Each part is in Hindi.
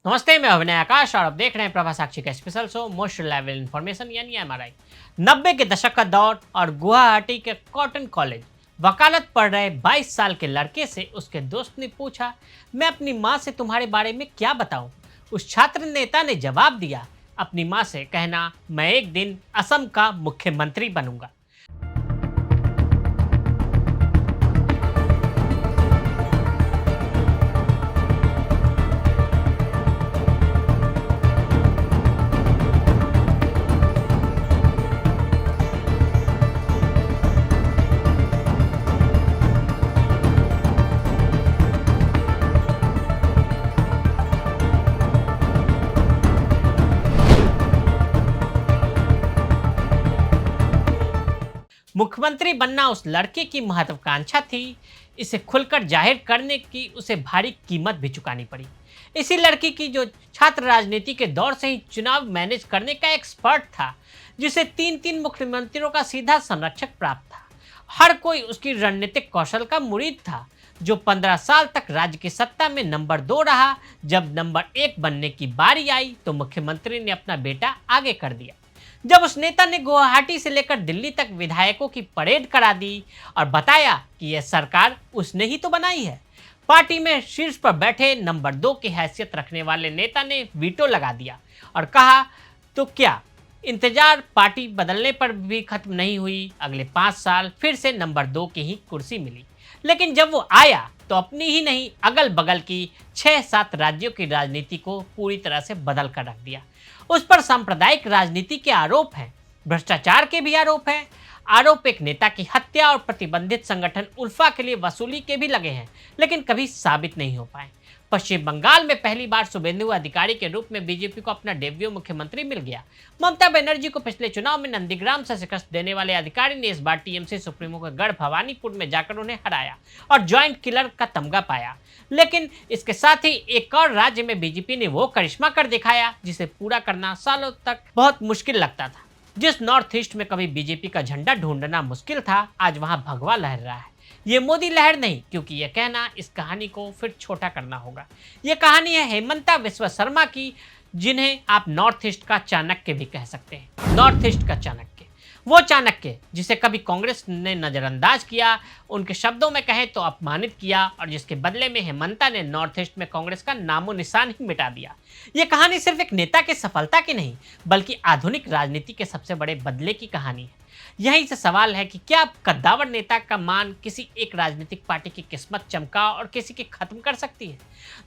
नमस्ते, मैं अभिनय आकाश और आप देख रहे हैं प्रभा साक्षी का special show most reliable information यानी एमआरआई। 90 के दशक का दौर और गुवाहाटी के कॉटन कॉलेज। वकालत पढ़ रहे 22 साल के लड़के से उसके दोस्त ने पूछा, मैं अपनी माँ से तुम्हारे बारे में क्या बताऊं? उस छात्र नेता ने जवाब दिया, अपनी माँ से कहना, मैं एक दिन असम का मुख्यमंत्री बनूंगा। मुख्यमंत्री बनना उस लड़के की महत्वाकांक्षा थी। इसे खुलकर जाहिर करने की उसे भारी कीमत भी चुकानी पड़ी। इसी लड़की की जो छात्र राजनीति के दौर से ही चुनाव मैनेज करने का एक्सपर्ट था, जिसे तीन तीन मुख्यमंत्रियों का सीधा संरक्षक प्राप्त था। हर कोई उसकी रणनीतिक कौशल का मुरीद था, जो 15 साल तक राज्य की सत्ता में नंबर 2 रहा। जब नंबर 1 बनने की बारी आई तो मुख्यमंत्री ने अपना बेटा आगे कर दिया। जब उस नेता ने गुवाहाटी से लेकर दिल्ली तक विधायकों की परेड करा दी और बताया कि यह सरकार उसने ही तो बनाई है, पार्टी में शीर्ष पर बैठे नंबर 2 की हैसियत रखने वाले नेता ने वीटो लगा दिया और कहा, तो क्या इंतजार पार्टी बदलने पर भी खत्म नहीं हुई? अगले 5 साल फिर से नंबर 2 की ही कुर्सी मिली। लेकिन जब वो आया तो अपनी ही नहीं, अगल बगल की 6-7 राज्यों की राजनीति को पूरी तरह से बदल कर रख दिया। उस पर सांप्रदायिक राजनीति के आरोप हैं, भ्रष्टाचार के भी आरोप हैं। आरोप एक नेता की हत्या और प्रतिबंधित संगठन उल्फा के लिए वसूली के भी लगे हैं, लेकिन कभी साबित नहीं हो पाए। पश्चिम बंगाल में पहली बार शुभेंदु अधिकारी के रूप में बीजेपी को अपना डेब्यू मुख्यमंत्री मिल गया। ममता बनर्जी को पिछले चुनाव में नंदीग्राम से शिकस्त देने वाले अधिकारी ने इस बार टीएमसी सुप्रीमो के गढ़ भवानीपुर में जाकर उन्हें हराया और ज्वाइंट किलर का तमगा पाया। लेकिन इसके साथ ही एक और राज्य में बीजेपी ने वो करिश्मा कर दिखाया जिसे पूरा करना सालों तक बहुत मुश्किल लगता था। जिस नॉर्थ ईस्ट में कभी बीजेपी का झंडा ढूंढना मुश्किल था, आज वहां भगवा लहर रहा है। ये मोदी लहर नहीं, क्योंकि यह कहना इस कहानी को फिर छोटा करना होगा। यह कहानी है हेमंता विश्व शर्मा की, जिन्हें आप नॉर्थ ईस्ट का चाणक्य भी कह सकते हैं। नॉर्थ ईस्ट का चाणक्य, वो चाणक्य जिसे कभी कांग्रेस ने नजरअंदाज किया, उनके शब्दों में कहें तो अपमानित किया, और जिसके बदले में हेमंता ने नॉर्थ ईस्ट में कांग्रेस का नामो निशान ही मिटा दिया। ये कहानी सिर्फ एक नेता की सफलता की नहीं, बल्कि आधुनिक राजनीति के सबसे बड़े बदले की कहानी है। यहीं से सवाल है कि क्या कद्दावर नेता का मान किसी एक राजनीतिक पार्टी की किस्मत चमका और किसी की खत्म कर सकती है?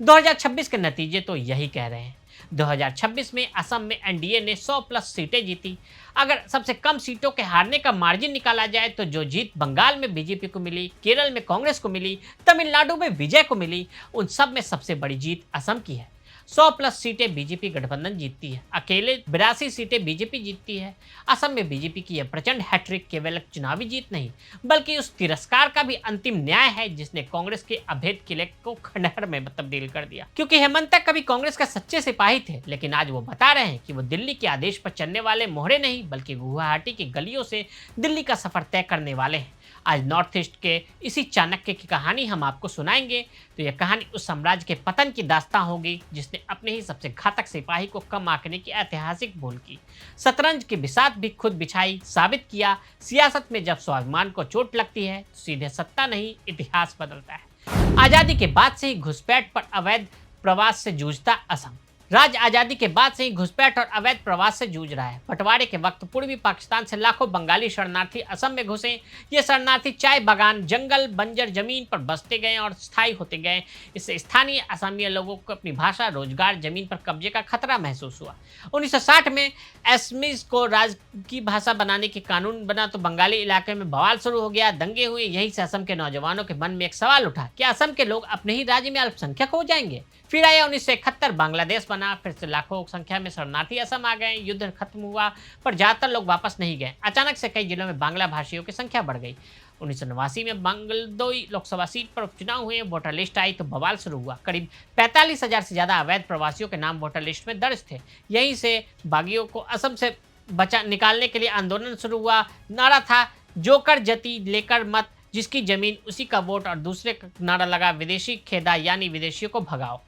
2026 के नतीजे तो यही कह रहे हैं। 2026 में असम में एनडीए ने 100 प्लस सीटें जीती। अगर सबसे कम सीटों के हारने का मार्जिन निकाला जाए तो जो जीत बंगाल में बीजेपी को मिली, केरल में कांग्रेस को मिली, तमिलनाडु में विजय को मिली, उन सब में सबसे बड़ी जीत असम की है। 100 प्लस सीटें बीजेपी गठबंधन जीतती है, अकेले 82 सीटें बीजेपी जीतती है। असम में बीजेपी की यह प्रचंड हैट्रिक केवल एक चुनावी जीत नहीं, बल्कि उस तिरस्कार का भी अंतिम न्याय है जिसने कांग्रेस के अभेद किले को खंडहर में तब्दील कर दिया। क्योंकि हेमंत तक कभी कांग्रेस का सच्चे सिपाही थे, लेकिन आज वो बता रहे हैं कि वो दिल्ली के आदेश पर चलने वाले मोहरे नहीं, बल्कि गुवाहाटी की गलियों से दिल्ली का सफर तय करने वाले हैं। आज नॉर्थ ईस्ट के इसी चाणक्य की कहानी हम आपको सुनाएंगे। तो यह कहानी उस साम्राज्य के पतन की दास्तां होगी जिसने अपने ही सबसे घातक सिपाही को कम आंकने की ऐतिहासिक भूल की, शतरंज की बिसात भी खुद बिछाई, साबित किया सियासत में जब स्वाभिमान को चोट लगती है तो सीधे सत्ता नहीं, इतिहास बदलता है। आजादी के बाद से ही घुसपैठ पर अवैध प्रवास से जूझता असम। राज्य आजादी के बाद से ही घुसपैठ और अवैध प्रवास से जूझ रहा है। बंटवारे के वक्त पूर्वी पाकिस्तान से लाखों बंगाली शरणार्थी असम में घुसे। ये शरणार्थी चाय बागान, जंगल, बंजर जमीन पर बसते गए और स्थायी होते गए। इससे स्थानीय असमिया लोगों को अपनी भाषा, रोजगार, जमीन पर कब्जे का खतरा महसूस हुआ। 1960 में असमीज को राज्य की भाषा बनाने की कानून बना तो बंगाली इलाके में बवाल शुरू हो गया, दंगे हुए। यही से असम के नौजवानों के मन में एक सवाल उठा, क्या असम के लोग अपने ही राज्य में अल्पसंख्यक हो जाएंगे? फिर आया 1971, बांग्लादेश बना, फिर से लाखों संख्या में शरणार्थी असम आ गए। युद्ध खत्म हुआ पर ज्यादातर लोग वापस नहीं गए। अचानक से कई जिलों में बांग्ला भाषियों की संख्या बढ़ गई। 1989 में बांगलदोई लोकसभा सीट पर उपचुनाव हुए, वोटर लिस्ट आई तो बवाल शुरू हुआ। करीब 45,000 से ज्यादा अवैध प्रवासियों के नाम वोटर लिस्ट में दर्ज थे। यहीं से बागियों को असम से बचा निकालने के लिए आंदोलन शुरू हुआ। नारा था, जोकर जति लेकर मत, जिसकी जमीन उसी का वोट, और दूसरे नारा लगा, विदेशी खेदा यानी विदेशियों को भगाओ।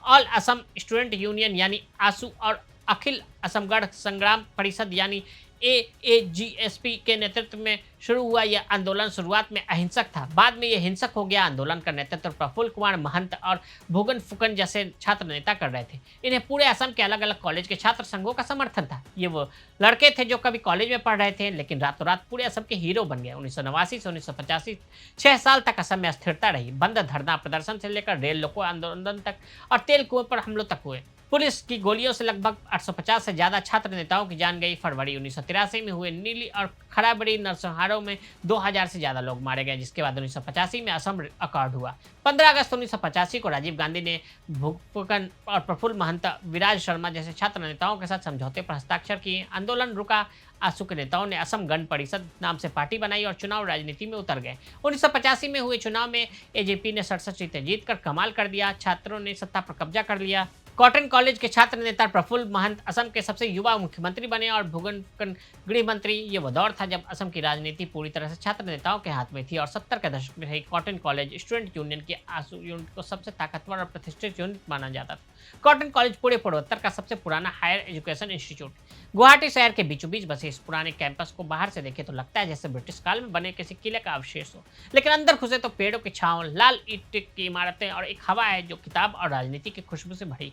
ऑल असम स्टूडेंट यूनियन यानी आसू और अखिल असमगढ़ संग्राम परिषद यानी AAGSP के नेतृत्व में शुरू हुआ यह आंदोलन शुरुआत में अहिंसक था, बाद में यह हिंसक हो गया। आंदोलन का नेतृत्व प्रफुल्ल कुमार महंत और भुगन फुकन जैसे छात्र नेता कर रहे थे। इन्हें पूरे असम के अलग अलग कॉलेज के छात्र संघों का समर्थन था। ये वो लड़के थे जो कभी कॉलेज में पढ़ रहे थे लेकिन रातों रात पूरे असम के हीरो बन गए। 1989 से 1985 6 साल तक असम में अस्थिरता रही। बंद धरना प्रदर्शन से लेकर रेल लोको आंदोलन तक और तेल कुएं पर हमलों तक हुए। पुलिस की गोलियों से लगभग 850 से ज्यादा छात्र नेताओं की जान गई। फरवरी 1983 में हुए नीली और खराबड़ी नरसंहारों में 2000 से ज्यादा लोग मारे गए, जिसके बाद 1985 में असम अकॉर्ड हुआ। 15 अगस्त 1985 को राजीव गांधी ने भुकन और प्रफुल्ल महंत, विराज शर्मा जैसे छात्र नेताओं के साथ समझौते पर हस्ताक्षर किए। आंदोलन रुका। आसू के नेताओं ने असम गण परिषद नाम से पार्टी बनाई और चुनाव राजनीति में उतर गए। 1985 में हुए चुनाव में AJP ने 67 सीटें जीतकर कमाल कर दिया। छात्रों ने सत्ता पर कब्जा कर लिया। कॉटन कॉलेज के छात्र नेता प्रफुल्ल महंत असम के सबसे युवा मुख्यमंत्री बने और भुगन गृह मंत्री। ये वो दौर था जब असम की राजनीति पूरी तरह से छात्र नेताओं के हाथ में थी और 70 के दशक में कॉटन कॉलेज स्टूडेंट यूनियन की आसू यूनिट को सबसे ताकतवर और प्रतिष्ठित यूनिट माना जाता था। कॉटन कॉलेज पूरे पूर्वोत्तर का सबसे पुराना हायर एजुकेशन इंस्टीट्यूट। गुवाहाटी शहर के बीचों बीच बसे इस पुराने कैंपस को बाहर से देखे तो लगता है जैसे ब्रिटिश काल में बने किसी किले का अवशेष हो, लेकिन अंदर घुसे तो पेड़ों की छांव, लाल ईंट की इमारतें और एक हवा है जो किताब और राजनीति की खुशबू से भरी।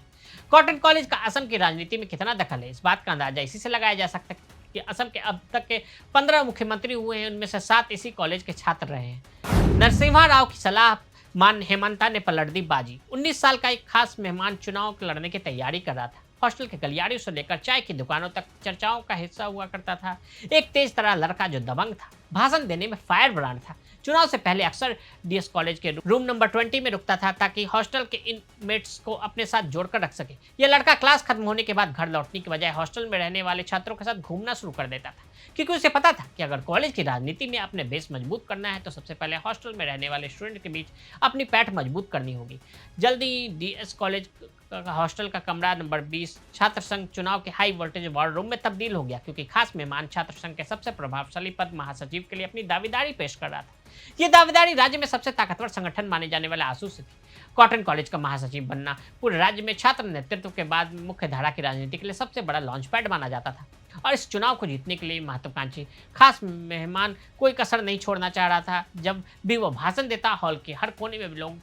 कॉटन कॉलेज का असम की राजनीति में कितना दखल है, इस बात का अंदाजा इसी से लगाया जा सकता है कि असम के अब तक के 15 मुख्यमंत्री हुए हैं, उनमें से 7 इसी कॉलेज के छात्र रहे हैं। नरसिम्हा राव की सलाह मान हेमंता ने पलट दी बाजी। 19 साल का एक खास मेहमान चुनाव लड़ने की तैयारी कर रहा था। हॉस्टल के गलियारियों से लेकर चाय की दुकानों तक चर्चाओं का हिस्सा हुआ करता था। एक तेज तरह लड़का जो दबंग था, भाषण देने में फायर ब्रांड था। चुनाव से पहले अक्सर DS कॉलेज के रूम नंबर 20 में रुकता था ताकि हॉस्टल के इनमेट्स को अपने साथ जोड़कर रख सके। यह लड़का क्लास खत्म होने के बाद घर लौटने की बजाय हॉस्टल में रहने वाले छात्रों के साथ घूमना शुरू कर देता था, क्योंकि उसे पता था कि अगर कॉलेज की राजनीति में अपने बेस मजबूत करना है तो सबसे पहले हॉस्टल में रहने वाले स्टूडेंट के बीच अपनी पैठ मजबूत करनी होगी। जल्दी DS कॉलेज हॉस्टल का कमरा नंबर 20 छात्र संघ चुनाव के हाई वोल्टेज वॉर रूम में तब्दील हो गया, क्योंकि खास मेहमान छात्र संघ के सबसे प्रभावशाली पद महासचिव के लिए अपनी दावेदारी पेश कर रहा था। यह दावेदारी राज्य में सबसे ताकतवर संगठन माने जाने वाले आसू से थी। कॉटन कॉलेज का महासचिव बनना पूरे राज्य में छात्र नेतृत्व के बाद मुख्य धारा की राजनीति के लिए सबसे बड़ा लॉन्च पैड माना जाता था, और इस चुनाव को जीतने के लिए महत्वाकांक्षी खास मेहमान कोई कसर नहीं छोड़ना चाह रहा था। जब भी वो भाषण देता, हॉल के हर कोने में लोग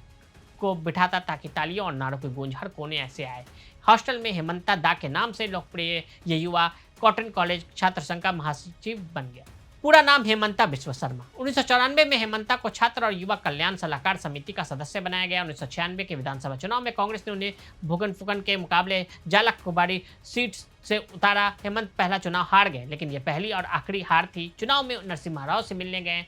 को बिठाता ताकि तालियों और नारों की गूंज हर कोने ऐसे आए। हॉस्टल में हेमंता दा के नाम से लोकप्रिय ये युवा कॉटन कॉलेज छात्र संघ का महासचिव बन गया। पूरा नाम हेमंता बिश्व शर्मा। 1994 में हेमंता को छात्र और युवा कल्याण सलाहकार समिति का सदस्य बनाया गया। 1996 के विधानसभा चुनाव में कांग्रेस ने उन्हें भुगन फुकन के मुकाबले जालक कुबाड़ी सीट से उतारा। हेमंत पहला चुनाव हार गए, लेकिन यह पहली और आखिरी हार थी। चुनाव में नरसिम्हा राव से मिलने गए।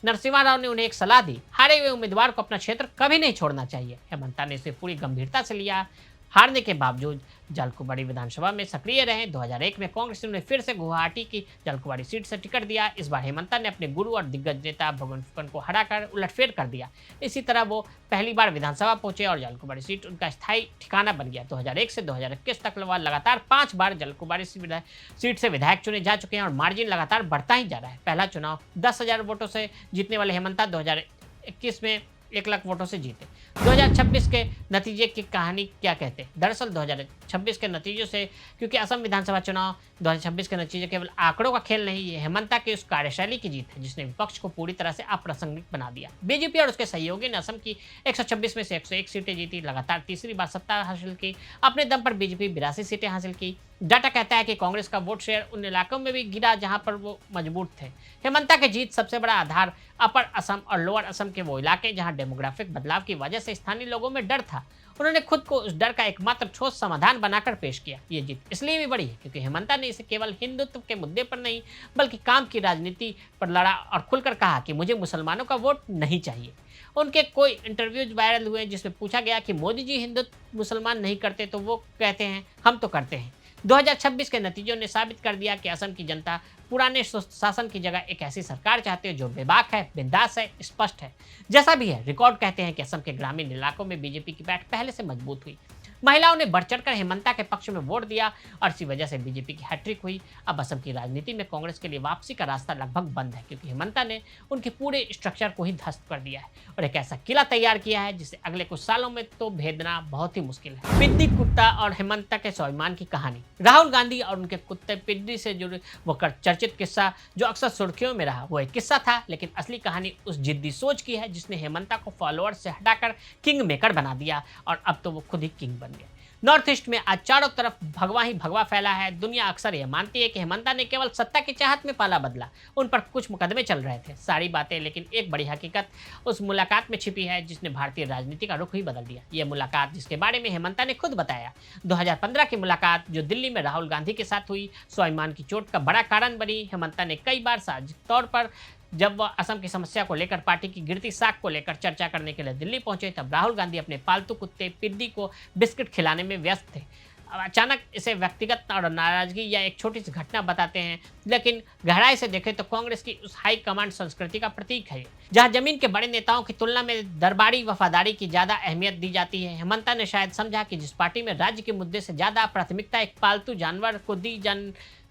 नरसिम्हा राव ने उन्हें एक सलाह दी, हारे हुए उम्मीदवार को अपना क्षेत्र कभी नहीं छोड़ना चाहिए। हेमंता ने इसे पूरी गंभीरता से लिया। हारने के बावजूद जलकुबाड़ी विधानसभा में सक्रिय रहे। 2001 में कांग्रेस ने उन्हें फिर से गुवाहाटी की जलकुबाड़ी सीट से टिकट दिया। इस बार हेमंता ने अपने गुरु और दिग्गज नेता भुगन फुकन को हराकर उलटफेर कर दिया। इसी तरह वो पहली बार विधानसभा पहुंचे और जलकुबाड़ी सीट उनका स्थायी ठिकाना बन गया। 2001 से 2021 तक लगातार 5 बार जलकुबाड़ी सीट से विधायक चुने जा चुके हैं और मार्जिन लगातार बढ़ता ही जा रहा है। पहला चुनाव 10,000 वोटों से जीतने वाले हेमंता 2021 में 1 लाख वोटों से जीते। 2026 के नतीजे की कहानी क्या कहते हैं? दरअसल 2026 के नतीजों से, क्योंकि असम विधानसभा चुनाव 2026 के नतीजे केवल आंकड़ों का खेल नहीं, ये हेमंता की उस कार्यशैली की जीत है जिसने विपक्ष को पूरी तरह से अप्रासंगिक बना दिया। बीजेपी और उसके सहयोगी ने असम की 126 में से 101 सीटें जीती, लगातार तीसरी बार सत्ता हासिल की। अपने दम पर बीजेपी 82 सीटें हासिल की। डाटा कहता है कि कांग्रेस का वोट शेयर उन इलाकों में भी गिरा जहां पर वो मजबूत थे। हेमंता के जीत सबसे बड़ा आधार अपर असम और लोअर असम के वो इलाके जहां डेमोग्राफिक बदलाव की वजह से स्थानीय लोगों में डर था। उन्होंने खुद को उस डर का एकमात्र ठोस समाधान बनाकर पेश किया। ये जीत इसलिए भी बड़ी है क्योंकि हेमंता ने इसे केवल हिंदुत्व के मुद्दे पर नहीं बल्कि काम की राजनीति पर लड़ा और खुलकर कहा कि मुझे मुसलमानों का वोट नहीं चाहिए। उनके कोई इंटरव्यूज वायरल हुए जिसमें पूछा गया कि मोदी जी हिंदुत्व मुसलमान नहीं करते, तो वो कहते हैं हम तो करते हैं। 2026 के नतीजों ने साबित कर दिया कि असम की जनता पुराने शासन की जगह एक ऐसी सरकार चाहते हैं जो बेबाक है, बिंदास है, स्पष्ट है। जैसा भी है, रिकॉर्ड कहते हैं कि असम के ग्रामीण इलाकों में बीजेपी की बैठ पहले से मजबूत हुई। महिलाओं ने बढ़ चढ़कर हेमंता के पक्ष में वोट दिया और इसी वजह से बीजेपी की हैट्रिक हुई। अब असम की राजनीति में कांग्रेस के लिए वापसी का रास्ता लगभग बंद है, क्योंकि हेमंता ने उनके पूरे स्ट्रक्चर को ही ध्वस्त कर दिया है और एक ऐसा किला तैयार किया है जिसे अगले कुछ सालों में तो भेदना बहुत ही मुश्किल है। पिद्दी कुत्ता और हेमंता के स्वाभिमान की कहानी। राहुल गांधी और उनके कुत्ते पिद्दी से जुड़े वो चर्चित किस्सा जो अक्सर सुर्खियों में रहा, वो एक किस्सा था, लेकिन असली कहानी उस जिद्दी सोच की है जिसने हेमंता को फॉलोअर्स से हटाकर किंग मेकर बना दिया और अब तो वो खुद ही किंग बन गए। नॉर्थ ईस्ट में आज चारों तरफ भगवा ही भगवा फैला है। दुनिया अक्सर यह मानती है कि हेमंता ने केवल सत्ता की चाहत में पाला बदला, उन पर कुछ मुकदमे चल रहे थे, सारी बातें, लेकिन एक बड़ी हकीकत उस मुलाकात में छिपी है जिसने भारतीय राजनीति का रुख ही बदल दिया। यह मुलाकात जिसके बारे में हेमंता ने खुद बताया, 2015 की मुलाकात जो दिल्ली में राहुल गांधी के साथ हुई, स्वाभिमान की चोट का बड़ा कारण बनी। हेमंता ने कई बार सार्वजनिक तौर पर जब वह असम की समस्या को लेकर पार्टी की गिरती साख को लेकर चर्चा करने के लिए दिल्ली पहुंचे, तब राहुल गांधी अपने पालतू कुत्ते पिद्दी को बिस्किट खिलाने में व्यस्त थे। अब अचानक इसे व्यक्तिगत और नाराजगी या एक छोटी सी घटना बताते हैं, लेकिन गहराई से देखें तो कांग्रेस की उस हाई कमांड संस्कृति का प्रतीक है, जहां जमीन के बड़े नेताओं की तुलना में दरबारी वफादारी की ज्यादा अहमियत दी जाती है। हेमंता ने शायद समझा कि जिस पार्टी में राज्य के मुद्दे से ज्यादा प्राथमिकता एक पालतू जानवर को दी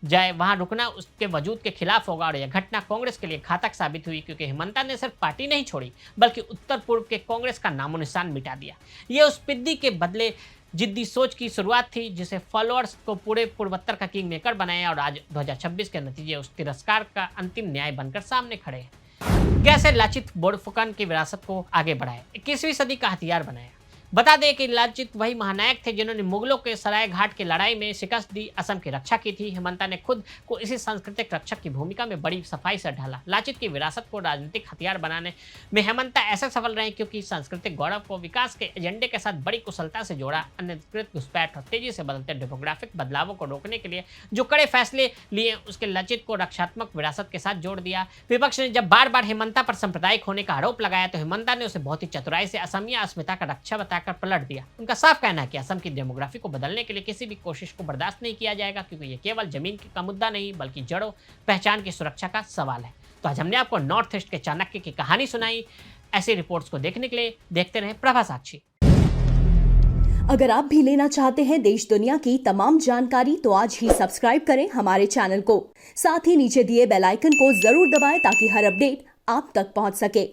जाए, वहां रुकना उसके वजूद के खिलाफ होगा। और यह घटना कांग्रेस के लिए घातक साबित हुई, क्योंकि हेमंता ने सिर्फ पार्टी नहीं छोड़ी बल्कि उत्तर पूर्व के कांग्रेस का नामो निशान मिटा दिया। यह उस पिद्दी के बदले जिद्दी सोच की शुरुआत थी जिसे फॉलोअर्स को पूरे पूर्वोत्तर का किंग मेकर बनाया और आज 2026 के नतीजे उस तिरस्कार का अंतिम न्याय बनकर सामने खड़े हैं। कैसे लाचित बोड़फुकन की विरासत को आगे बढ़ाया, 21वीं सदी का हथियार बनाया। बता दें कि लाचित वही महानायक थे जिन्होंने मुगलों के सराय घाट की लड़ाई में शिकस्त दी, असम की रक्षा की थी। हेमंता ने खुद को इसी सांस्कृतिक रक्षक की भूमिका में बड़ी सफाई से ढाला। लाचित की विरासत को राजनीतिक हथियार बनाने में हेमंता ऐसे सफल रहे क्योंकि सांस्कृतिक गौरव को विकास के एजेंडे के साथ बड़ी कुशलता से जोड़ा। अनधिकृत घुसपैठ और तेजी से बदलते डेमोग्राफिक बदलावों को रोकने के लिए जो कड़े फैसले लिए, उसके लाचित को रक्षात्मक विरासत के साथ जोड़ दिया। विपक्ष ने जब बार बार हेमंता पर सांप्रदायिक होने का आरोप लगाया तो हेमंता ने उसे बहुत ही चतुराई से असमिया अस्मिता का रक्षा बताकर पलट दिया। उनका साफ कहना है कि असम की डेमोग्राफी को बदलने के लिए किसी भी कोशिश को बर्दाश्त नहीं किया जाएगा, क्योंकि ये केवल जमीन का मुद्दा नहीं बल्कि जड़ों पहचान की सुरक्षा का सवाल है। तो आज हमने आपको नॉर्थ ईस्ट के चाणक्य की कहानी सुनाई। ऐसी रिपोर्ट्स को देखने के लिए देखते रहें प्रभा साक्षी। अगर आप भी लेना चाहते हैं देश दुनिया की तमाम जानकारी तो आज ही सब्सक्राइब करें हमारे चैनल को। साथ ही नीचे दिए बेल आइकन को जरूर दबाएं ताकि हर अपडेट आप तक पहुंच सके।